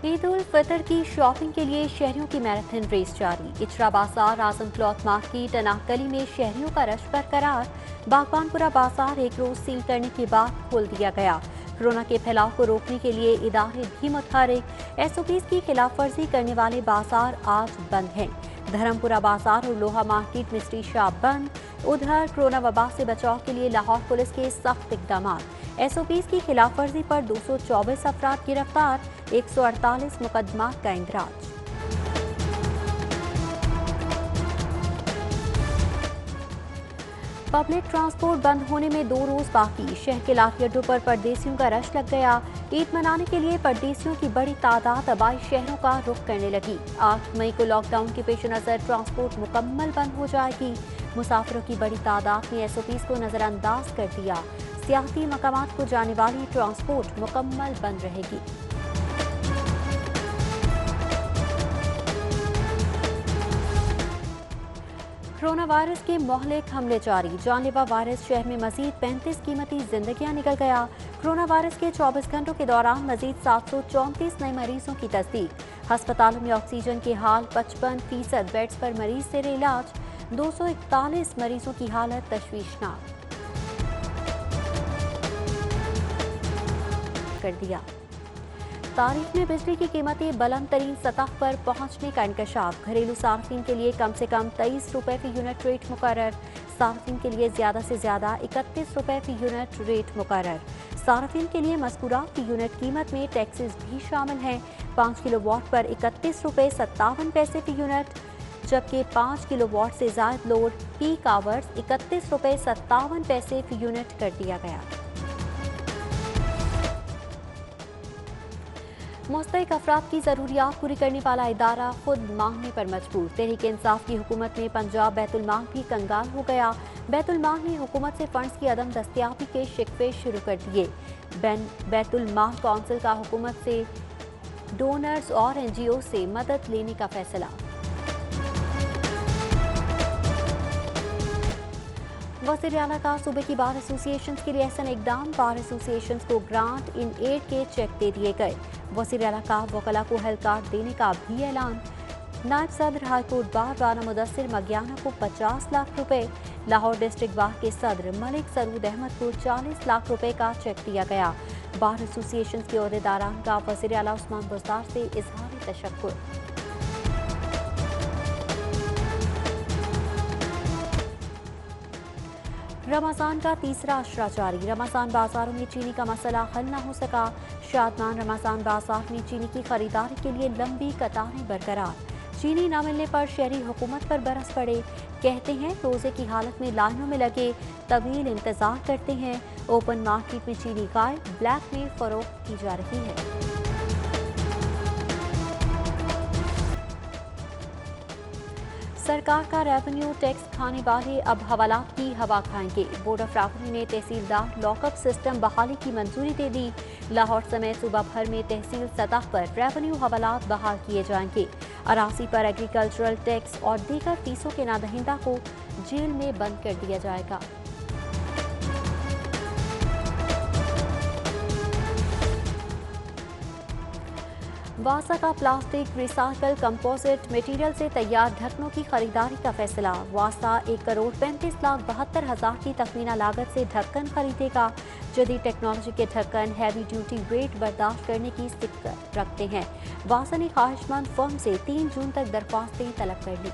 ईद उल फितर की शॉपिंग के लिए शहरियों की मैराथन रेस जारी। इचरा बाजार, आजम क्लॉथ मार्केट, अनाकली में शहरियों का रश बरकरार। बागबानपुरा बाजार एक रोज सील करने के बाद खोल दिया गया। कोरोना के फैलाव को रोकने के लिए इदारे भी मुतहरिक। एसओपीज की खिलाफवर्जी करने वाले बाजार आज बंद हैं। धर्मपुरा बाजार और लोहा मार्केट मिस्ट्री शॉप बंद। उधर कोरोना वबा से बचाव के लिए लाहौर पुलिस के सख्त इकदाम। एसओपीज की खिलाफवर्जी पर 224 अफराद गिरफ्तार, 148 मुकदमात का इंदराज। पब्लिक ट्रांसपोर्ट बंद होने में 2 रोज बाकी। शहर के लाठी अड्डों पर परदेसियों का रश लग गया। ईद मनाने के लिए परदेसियों की बड़ी तादाद आबाई शहरों का रुख करने लगी। 8 मई को लॉकडाउन के पेश नजर ट्रांसपोर्ट मुकम्मल बंद हो जाएगी। मुसाफिरों की बड़ी तादाद ने एसओपीज को नजरअंदाज कर दिया। सियाहती मकामात को जाने वाली ट्रांसपोर्ट मुकम्मल बंद रहेगी। कोरोना वायरस के मोहलिक हमले जारी। जानलेवा वायरस शहर में मजीद 35 कीमती जिंदगियां निकल गया। कोरोना वायरस के 24 घंटों के दौरान मजीद 734 नए मरीजों की तस्दीक। अस्पतालों में ऑक्सीजन के हाल 55% बेड्स पर मरीज से इलाज। 241 मरीजों की हालत तशवीशनाक कर दिया। तारीख में बिजली की कीमतें बुलंद तरीन सतह पर पहुंचने का इंकशाफ। घरेलू सार्फिन के लिए कम से कम 23 रुपए फी यूनिट रेट मुकर्रर। सार्फिन के लिए ज्यादा से ज्यादा 31 रुपए फी यूनिट रेट मुकर्रर। सार्फिन के लिए मज़कूरा फी यूनिट कीमत में टैक्सेस भी शामिल हैं। 5 किलोवाट पर 31 रुपए 57 पैसे फी यूनिट, जबकि 5 किलोवाट से ज्यादा लोड पीक आवर्स 31 रुपए 57 पैसे फी यूनिट कर दिया गया। मुस्तहिक अफराद की जरूरियात पूरी करने वाला इदारा खुद मांगने पर मजबूर। तहरीक इंसाफ की हुकूमत में पंजाब बैतुल माल भी कंगाल हो गया। बैतुल माल ने हुकूमत से फंड्स की अदम दस्तियाबी के शिकवे शुरू कर दिए। बैतुल माल कौंसिल का हुकूमत से डोनर्स और एनजीओ से मदद लेने का फैसला। वज़ीर आला का सूबे की बार एसोसिएशन के लिए एहसन इकदाम। बार एसोसिएशन को ग्रांट इन एड के चेक दे दिए गए। वज़ीर आला का वकला को हेल्थ कार्ड देने का भी ऐलान। नायब सदर हाईकोर्ट बार राना मुदस्सिर मगियाना को 50 लाख रुपए। लाहौर डिस्ट्रिक्ट बार के सदर मलिक सरूद अहमद को 40 लाख रुपए का चेक दिया गया। बार एसोसिएशन के अहदेदारान का वज़ीर आला उस्मान बुज़दार से इजहार तशक्कुर। रमज़ान का तीसरा अशरा जारी। रमज़ान बाजारों में चीनी का मसला हल न हो सका। शादमान रमज़ान बाजार में चीनी की खरीदारी के लिए लंबी कतारें बरकरार। चीनी न मिलने पर शहरी हुकूमत पर बरस पड़े। कहते हैं रोजे की हालत में लाइनों में लगे तवील इंतजार करते हैं। ओपन मार्केट में चीनी गायब, ब्लैक में फरोख्त की जा रही है। सरकार का रेवेन्यू टैक्स खाने वाले अब हवालात की हवा खाएंगे। बोर्ड ऑफ रेवेन्यू ने तहसीलदार लॉकअप सिस्टम बहाली की मंजूरी दे दी। लाहौर समेत सूबा भर में तहसील सतह पर रेवेन्यू हवालात बहाल किए जाएंगे। अरासी पर एग्रीकल्चरल टैक्स और दीगर फीसों के नादहिंदा को जेल में बंद कर दिया जाएगा। वासा का प्लास्टिक रिसाइकल कंपोजिट मटेरियल से तैयार ढक्कनों की खरीदारी का फैसला। वासा 1,35,72,000 की तखमीना लागत से ढक्कन खरीदेगा। जदीद टेक्नोलॉजी के ढक्कन हैवी ड्यूटी वेट बर्दाश्त करने की सिक्कत रखते हैं। वासा ने ख्वाहिशमंद फर्म से 3 जून तक दरख्वास्तें तलब कर ली।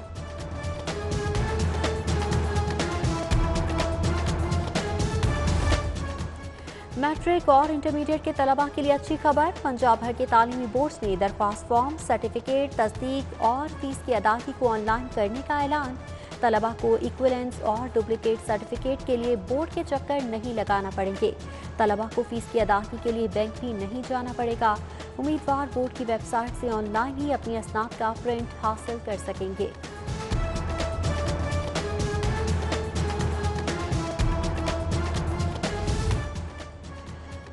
मैट्रिक और इंटरमीडिएट के तलबा के लिए अच्छी खबर। पंजाब भर के तालीमी बोर्ड्स ने दरख्वास्त फॉर्म, सर्टिफिकेट, तस्दीक और फीस की अदायगी को ऑनलाइन करने का ऐलान। तलबा को इक्विवेलेंस और डुप्लीकेट सर्टिफिकेट के लिए बोर्ड के चक्कर नहीं लगाना पड़ेंगे। तलबा को फीस की अदायगी के लिए बैंक भी नहीं जाना पड़ेगा। उम्मीदवार बोर्ड की वेबसाइट से ऑनलाइन ही अपनी असनाद का प्रिंट हासिल कर सकेंगे।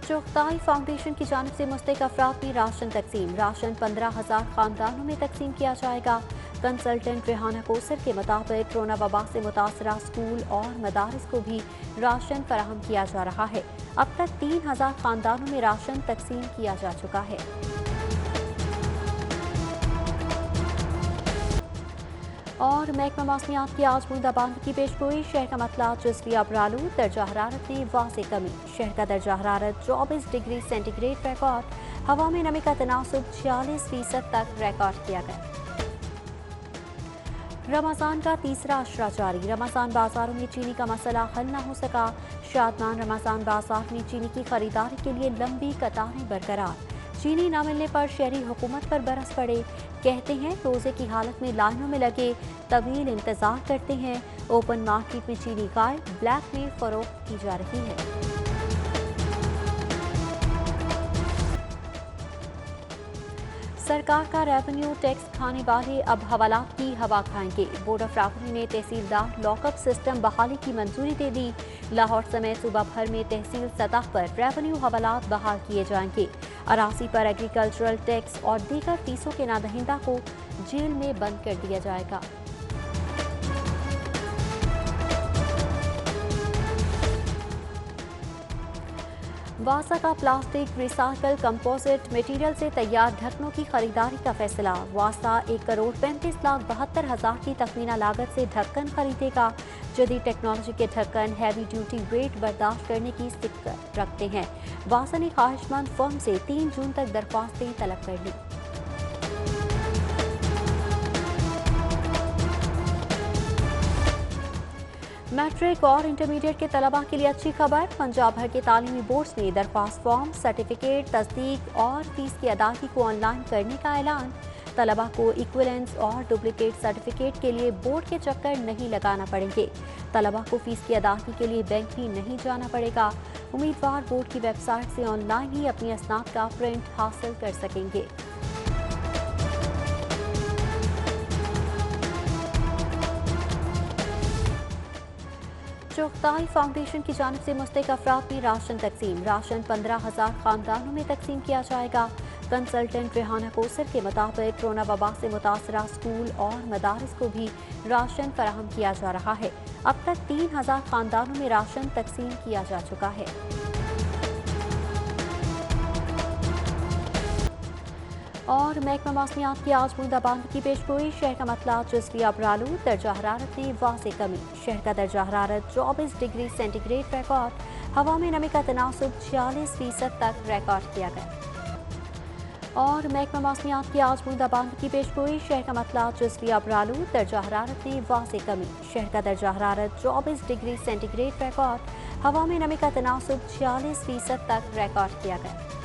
चौखताई फाउंडेशन की जानिब से मुस्तहिक अफराद में राशन तकसीम। राशन 15,000 खानदानों में तकसीम किया जाएगा। कंसल्टेंट रेहाना कोसर के मुताबिक कोरोना वबा से मुतासरा स्कूल और मदारिस को भी राशन फराहम किया जा रहा है। अब तक 3,000 खानदानों में राशन तकसीम किया जा चुका है। और महकमा मौसमियात की आज बूंदाबांदी की पेशगोई। शहर का मतला जुज़वी अबरालू, दर्जा हरारत में वाज़ेह कमी। शहर का दर्जा हरारत 24 डिग्री सेंटीग्रेड रिकॉर्ड। हवा में नमी का तनासुब 46% तक रिकॉर्ड किया गया। रमज़ान का तीसरा अशरा जारी। रमज़ान बाजारों में चीनी का मसला हल न हो सका। शादमान रमज़ान बाजार में चीनी की खरीदारी के लिए लंबी कतारें बरकरार। चीनी न मिलने पर शहरी हुकूमत पर बरस पड़े। कहते हैं रोजे की हालत में लाइनों में लगे तवील इंतजार करते हैं। ओपन मार्केट में चीनी गायब, ब्लैक में फरोख्त की जा रही है। सरकार का रेवेन्यू टैक्स खाने वाले अब हवालात की हवा खाएंगे। बोर्ड ऑफ रेवेन्यू ने तहसीलदार लॉकअप सिस्टम बहाली की मंजूरी दे दी। लाहौर समेत सूबा भर में तहसील सतह पर रेवेन्यू हवालात बहाल किए जाएंगे। अरासी पर एग्रीकल्चरल टैक्स और दीगर फीसों के नादहिंदा को जेल में बंद कर दिया जाएगा। वासा का प्लास्टिक रिसाइकल कंपोजिट मटेरियल से तैयार ढक्कनों की खरीदारी का फैसला। वासा 1,35,72,000 की तखमीना लागत से ढक्कन खरीदेगा। जदीद टेक्नोलॉजी के ढक्कन हैवी ड्यूटी वेट बर्दाश्त करने की सिक्कत रखते हैं। वासा ने ख्वाहिशमंद फर्म से 3 जून तक दरख्वास्तें तलब कर ली। मैट्रिक और इंटरमीडिएट के तलबा के लिए अच्छी खबर। पंजाब भर के तालीमी बोर्ड्स ने दरख्वास्त फॉर्म, सर्टिफिकेट, तस्दीक और फीस की अदायगी को ऑनलाइन करने का ऐलान। तलबा को इक्विवेलेंस और डुप्लीकेट सर्टिफिकेट के लिए बोर्ड के चक्कर नहीं लगाना पड़ेंगे। तलबा को फीस की अदायगी के लिए बैंक भी नहीं जाना पड़ेगा। उम्मीदवार बोर्ड की वेबसाइट से ऑनलाइन ही अपनी असनाद का प्रिंट हासिल कर सकेंगे। चौखताई फाउंडेशन की जानिब से मुस्तहिक अफराद में राशन तकसीम। राशन 15,000 खानदानों में तकसीम किया जाएगा। कंसल्टेंट रेहाना कोसर के मुताबिक कोरोना वबा से मुतासरा स्कूल और मदारिस को भी राशन फराहम किया जा रहा है। अब तक 3,000 खानदानों में राशन तकसीम किया जा चुका है। और महकमा मौसमियात की आज बूंदाबांदी की पेशगोई। शहर का मतला जुज़वी अबरालू, दर्जा हरारत में वाज़ेह कमी। शहर का दर्जा हरारत 24 डिग्री सेंटीग्रेड रिकॉर्ड। हवा में नमी का तनासुब 46% तक रिकॉर्ड किया गया। और महकमा मौसमियात की आज बूंदाबांदी की पेशगोई। शहर का मतला जुज़वी अबरालू, दर्जा हरारत में वाज़ेह कमी। शहर का दर्जा हरारत 24 डिग्री सेंटीग्रेड रिकॉर्ड। हवा में नमी का तनासुब 46% तक रिकॉर्ड किया गया।